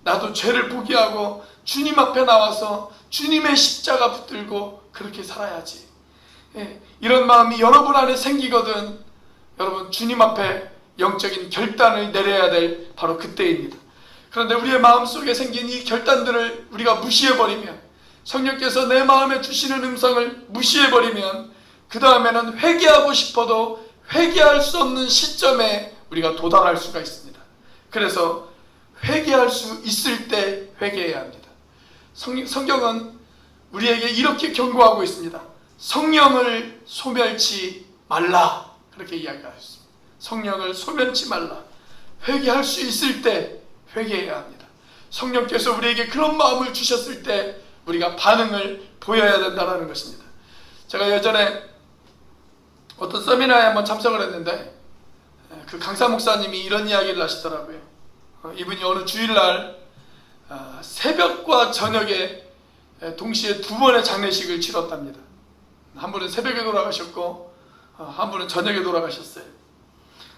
나도 죄를 포기하고 주님 앞에 나와서 주님의 십자가 붙들고 그렇게 살아야지. 이런 마음이 여러분 안에 생기거든 여러분, 주님 앞에 영적인 결단을 내려야 될 바로 그때입니다. 그런데 우리의 마음속에 생긴 이 결단들을 우리가 무시해버리면, 성령께서 내 마음에 주시는 음성을 무시해버리면, 그 다음에는 회개하고 싶어도 회개할 수 없는 시점에 우리가 도달할 수가 있습니다. 그래서 회개할 수 있을 때 회개해야 합니다. 성경은 우리에게 이렇게 경고하고 있습니다. 성령을 소멸치 말라, 그렇게 이야기하셨습니다. 성령을 소멸치 말라. 회개할 수 있을 때 회개해야 합니다. 성령께서 우리에게 그런 마음을 주셨을 때 우리가 반응을 보여야 된다는 것입니다. 제가 예전에 어떤 세미나에 한번 참석을 했는데, 그 강사 목사님이 이런 이야기를 하시더라고요. 이분이 어느 주일날 새벽과 저녁에 동시에 두 번의 장례식을 치렀답니다. 한 분은 새벽에 돌아가셨고 한 분은 저녁에 돌아가셨어요.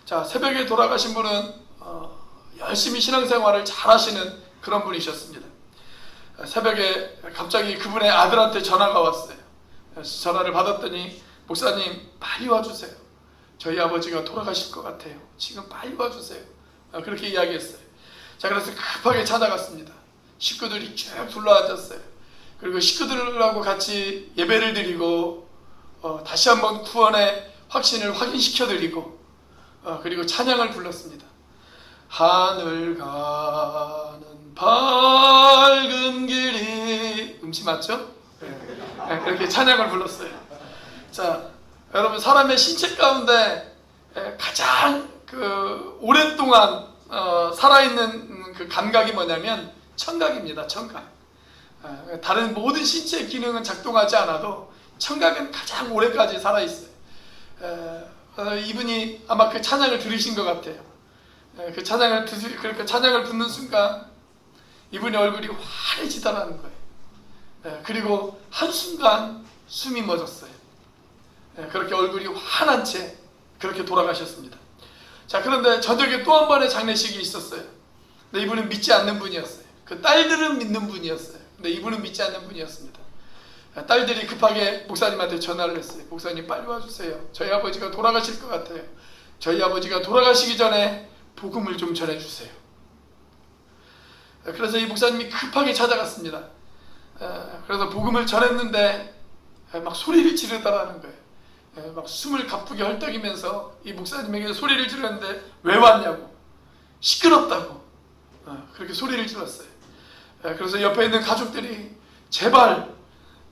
자, 새벽에 돌아가신 분은 열심히 신앙생활을 잘 하시는 그런 분이셨습니다. 새벽에 갑자기 그분의 아들한테 전화가 왔어요. 전화를 받았더니 목사님 빨리 와주세요. 저희 아버지가 돌아가실 것 같아요. 지금 빨리 와주세요. 그렇게 이야기했어요. 자, 그래서 급하게 찾아갔습니다. 식구들이 쭉 둘러앉았어요. 그리고 식구들하고 같이 예배를 드리고 다시 한번 구원의 확신을 확인시켜드리고 그리고 찬양을 불렀습니다. 하늘 가는 밝은 길이 음치 맞죠? 네, 그렇게 찬양을 불렀어요. 자, 여러분 사람의 신체 가운데 가장 오랫동안 살아있는 그 감각이 뭐냐면 청각입니다. 청각. 다른 모든 신체의 기능은 작동하지 않아도 청각은 가장 오래까지 살아있어요. 이분이 아마 그 찬양을 들으신 것 같아요. 그 찬양을 듣는 순간 이분의 얼굴이 환해지더라는 거예요. 그리고 한순간 숨이 멎었어요. 그렇게 얼굴이 환한 채 그렇게 돌아가셨습니다. 자, 그런데 저녁에 또 한 번의 장례식이 있었어요. 근데 이분은 믿지 않는 분이었어요. 그 딸들은 믿는 분이었어요. 근데 이분은 믿지 않는 분이었습니다. 딸들이 급하게 목사님한테 전화를 했어요. 목사님 빨리 와주세요. 저희 아버지가 돌아가실 것 같아요. 저희 아버지가 돌아가시기 전에 복음을 좀 전해주세요. 그래서 이 목사님이 급하게 찾아갔습니다. 그래서 복음을 전했는데 막 소리를 지르더라는 거예요. 막 숨을 가쁘게 헐떡이면서 이 목사님에게 소리를 지르는데 왜 왔냐고, 시끄럽다고 그렇게 소리를 질렀어요. 그래서 옆에 있는 가족들이 제발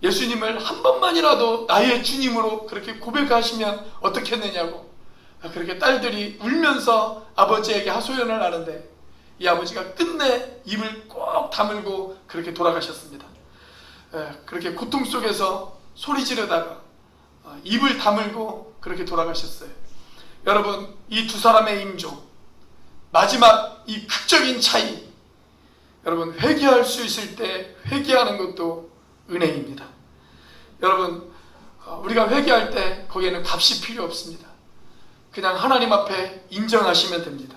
예수님을 한 번만이라도 나의 주님으로 그렇게 고백하시면 어떻겠느냐고 그렇게 딸들이 울면서 아버지에게 하소연을 하는데 이 아버지가 끝내 입을 꼭 다물고 그렇게 돌아가셨습니다. 그렇게 고통 속에서 소리 지르다가 입을 다물고 그렇게 돌아가셨어요. 여러분, 이 두 사람의 임종, 마지막 이 극적인 차이, 여러분 회개할 수 있을 때 회개하는 것도 은혜입니다. 여러분, 우리가 회개할 때 거기에는 값이 필요 없습니다. 그냥 하나님 앞에 인정하시면 됩니다.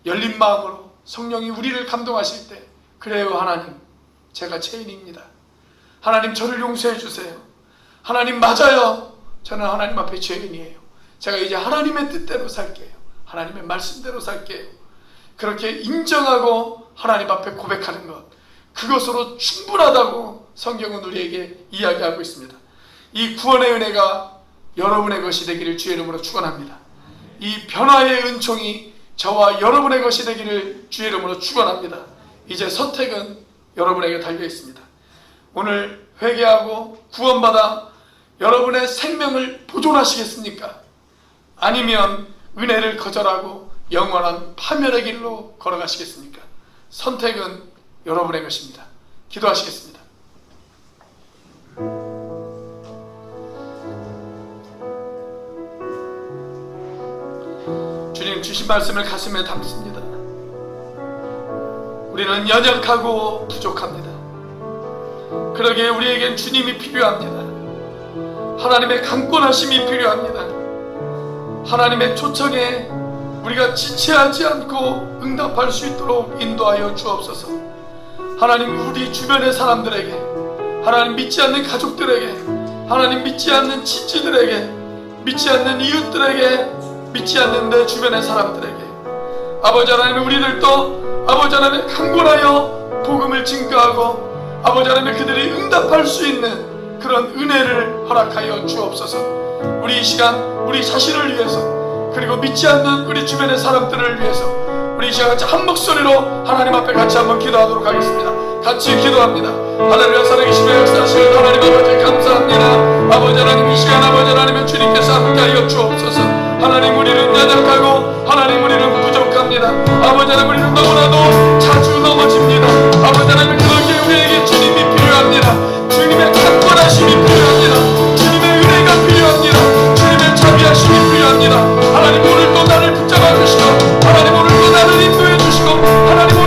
열린 마음으로 성령이 우리를 감동하실 때, 그래요 하나님, 제가 죄인입니다. 하나님 저를 용서해 주세요. 하나님 맞아요. 저는 하나님 앞에 죄인이에요. 제가 이제 하나님의 뜻대로 살게요. 하나님의 말씀대로 살게요. 그렇게 인정하고 하나님 앞에 고백하는 것, 그것으로 충분하다고 성경은 우리에게 이야기하고 있습니다. 이 구원의 은혜가 여러분의 것이 되기를 주의 이름으로 축원합니다. 이 변화의 은총이 저와 여러분의 것이 되기를 주의 이름으로 축원합니다. 이제 선택은 여러분에게 달려 있습니다. 오늘 회개하고 구원받아 여러분의 생명을 보존하시겠습니까? 아니면 은혜를 거절하고 영원한 파멸의 길로 걸어가시겠습니까? 선택은 여러분의 것입니다. 기도하시겠습니다. 주님 주신 말씀을 가슴에 담습니다. 우리는 연약하고 부족합니다. 그러기에 우리에겐 주님이 필요합니다. 하나님의 강권하심이 필요합니다. 하나님의 초청에 우리가 지체하지 않고 응답할 수 있도록 인도하여 주옵소서. 하나님, 우리 주변의 사람들에게, 하나님 믿지 않는 가족들에게, 하나님 믿지 않는 친지들에게, 믿지 않는 이웃들에게, 믿지 않는 내 주변의 사람들에게, 아버지 하나님, 우리들도 아버지 하나님 강권하여 복음을 증거하고 아버지 하나님 그들이 응답할 수 있는 그런 은혜를 허락하여 주옵소서. 우리 이 시간 우리 자신을 위해서, 그리고 믿지 않는 우리 주변의 사람들을 위해서 우리 이 시간 같이 한 목소리로 하나님 앞에 같이 한번 기도하도록 하겠습니다. 같이 기도합니다. 할렐루야. 살아계시며 역사하시는 하나님 아버지 감사합니다. 아버지 하나님, 이 시간 아버지 하나님은 주님께서 함께하여 주옵소서. 하나님, 우리는 연약하고 하나님 우리는 부족합니다. 아버지 하나님, 우리는 너무나도 자주 넘어집니다. 아버지 하나님, 그러기에 우리에게 주님이 필요합니다. 주님의 강권하심이 필요합니다. 주님의 은혜가 필요합니다. 주님의 자비하심이 필요합니다. 하나님, 오늘도 나를 붙잡아 주시고 하나님, 오늘도 나를 인도해 주시고 하나님,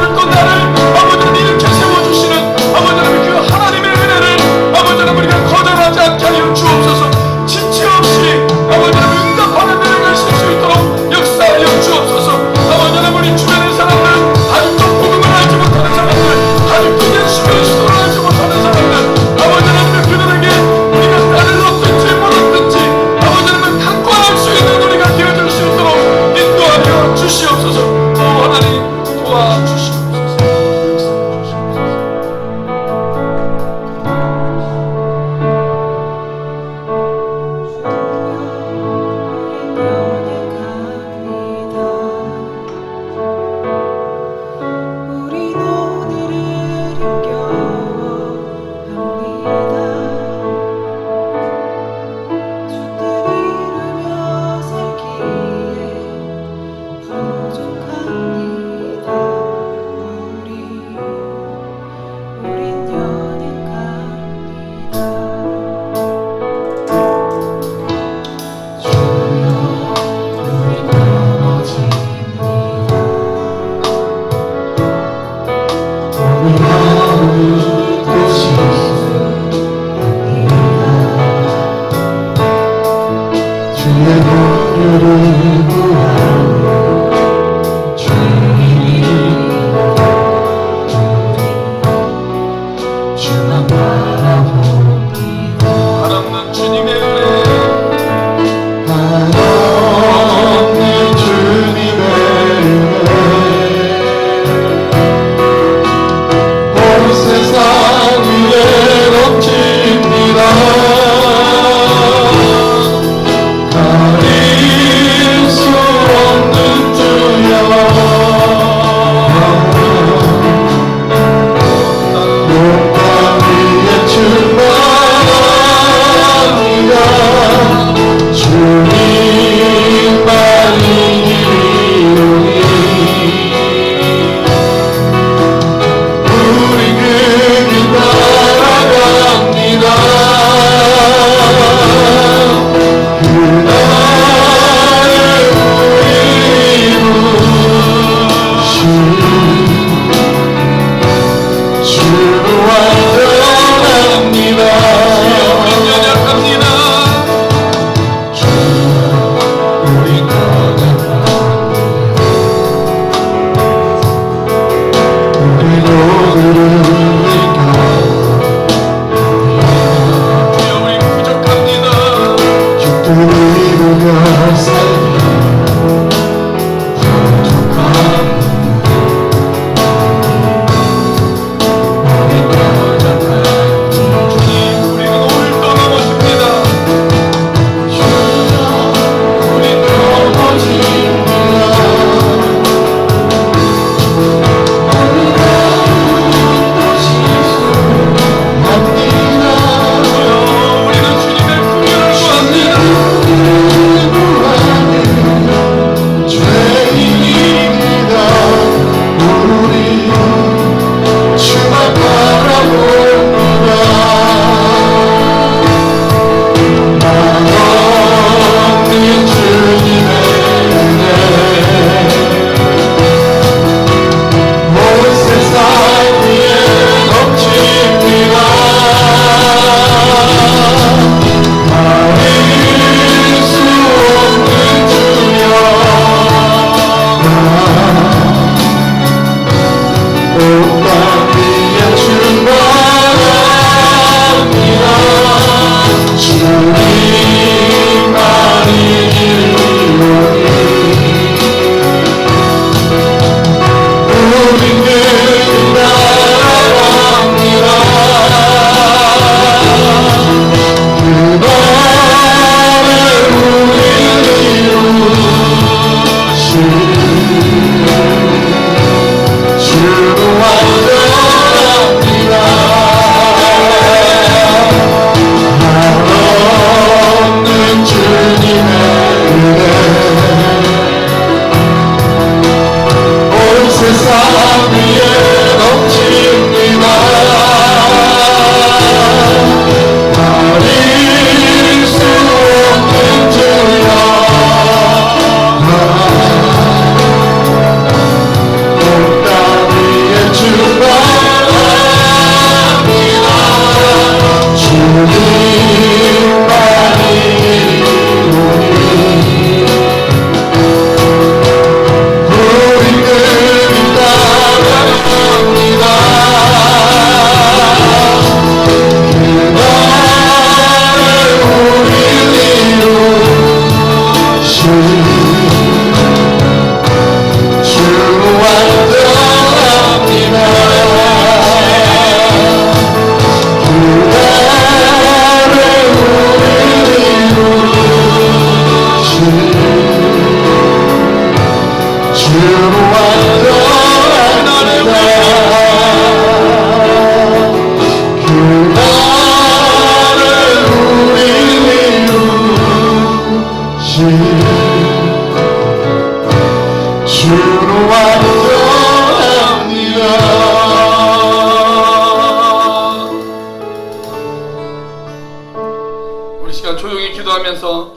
기도하면서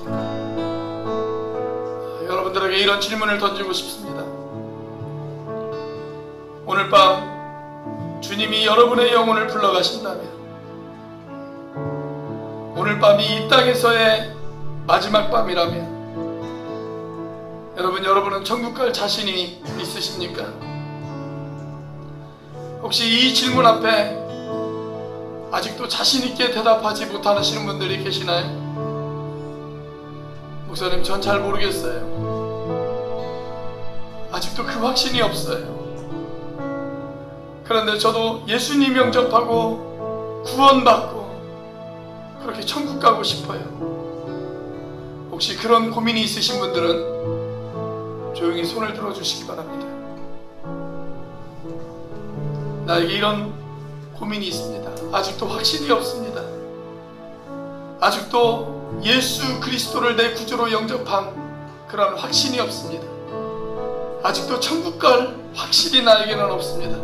여러분들에게 이런 질문을 던지고 싶습니다. 오늘 밤 주님이 여러분의 영혼을 불러가신다면, 오늘 밤이 이 땅에서의 마지막 밤이라면 여러분은 천국 갈 자신이 있으십니까? 혹시 이 질문 앞에 아직도 자신 있게 대답하지 못하시는 분들이 계시나요? 목사님, 전 잘 모르겠어요. 아직도 그 확신이 없어요. 그런데 저도 예수님 영접하고 구원받고 그렇게 천국 가고 싶어요. 혹시 그런 고민이 있으신 분들은 조용히 손을 들어주시기 바랍니다. 나에게 이런 고민이 있습니다. 아직도 확신이 없습니다. 아직도 예수 그리스도를 내 구주로 영접한 그런 확신이 없습니다. 아직도 천국 갈 확신이 나에게는 없습니다.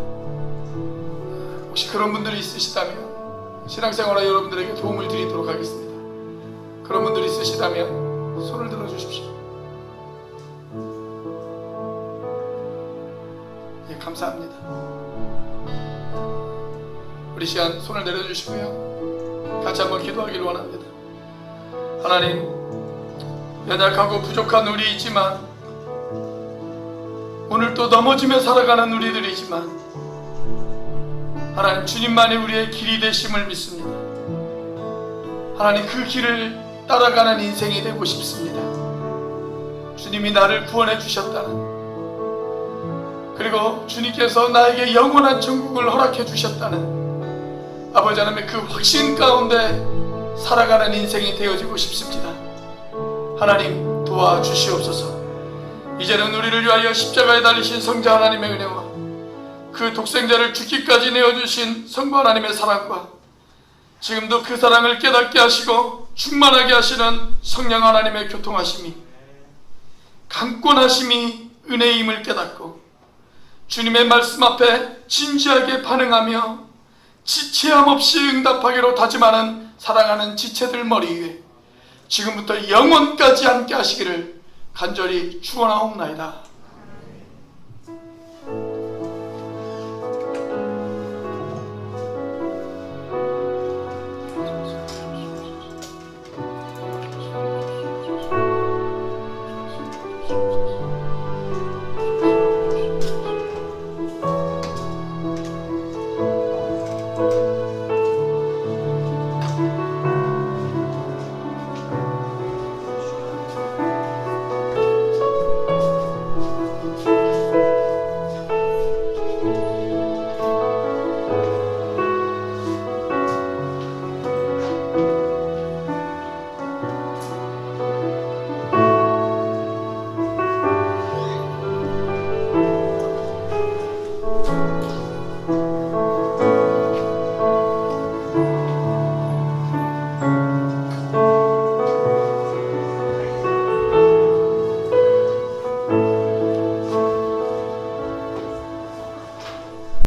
혹시 그런 분들이 있으시다면 신앙생활에 여러분들에게 도움을 드리도록 하겠습니다. 그런 분들이 있으시다면 손을 들어주십시오. 예, 감사합니다. 우리 시간 손을 내려주시고요, 같이 한번 기도하기를 원합니다. 하나님, 연약하고 부족한 우리이지만, 오늘 또 넘어지며 살아가는 우리들이지만, 하나님, 주님만이 우리의 길이 되심을 믿습니다. 하나님, 그 길을 따라가는 인생이 되고 싶습니다. 주님이 나를 구원해 주셨다는, 그리고 주님께서 나에게 영원한 천국을 허락해 주셨다는 아버지 하나님의 그 확신 가운데 살아가는 인생이 되어지고 싶습니다. 하나님, 도와주시옵소서. 이제는 우리를 위하여 십자가에 달리신 성자 하나님의 은혜와 그 독생자를 죽기까지 내어주신 성부 하나님의 사랑과 지금도 그 사랑을 깨닫게 하시고 충만하게 하시는 성령 하나님의 교통하심이, 강권하심이 은혜임을 깨닫고 주님의 말씀 앞에 진지하게 반응하며 지체함 없이 응답하기로 다짐하는 사랑하는 지체들 머리 위에 지금부터 영원까지 함께 하시기를 간절히 축원하옵나이다.